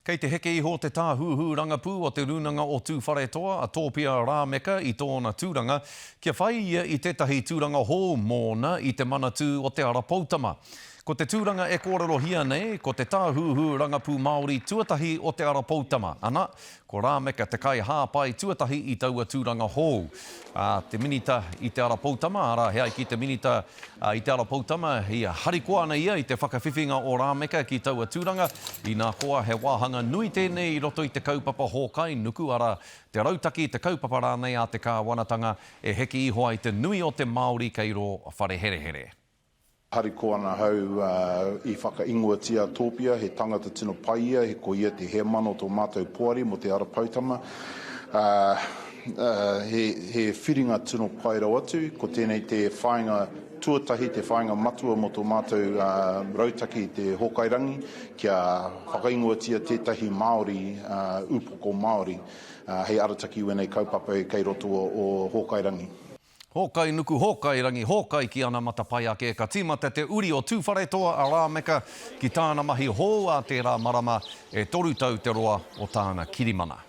Kei te heke iho te tā huhu rangapū o te runanga o tūwharetoa, a tōpia rāmeka i tōna tūranga, kia whai ia i tētahi tūranga hō mōna i te manatū o te Arapautama. Ko te tūranga e kōrero hia nei, ko te tāhuhu rangapū Māori tuatahi o te Arapautama. Ana, ko Rāmeka te kai hāpai tuatahi i taua tūranga hou. Te minita i te Arapautama, ara hea ki te minita i te Arapautama, ia harikoa ana ia i te whakawhiwhinga o Rāmeka ki taua tūranga. I nā koa he wāhanga nui tēnei i roto i te kaupapa Hōkai, nuku ara te rautaki, te kaupapa rānei a te kāwanatanga, e heki ihoa i te nui o te Māori kei ro whare here here. Hariko ana hau i whakaingoatia tōpia, he tangata tino paia, he ko ia te he mano tō mātou poari mo te Arapautama. He whiringa tino pai rau atu, ko tēnei te whainga tuatahi, te whainga matua mo tō mātou rautaki te Hokairangi, kia whakaingoatia tētahi Māori, upoko Māori, hei arataki wenei kaupapa kei roto o Hokairangi. Hōkai nuku Hōkai rangi, Hōkai ki ana matapai ake ka tīmata te uri o tūwharetoa a Rāmeka ki tāna mahi hō a tērā marama e toru tau te roa o tāna kirimana.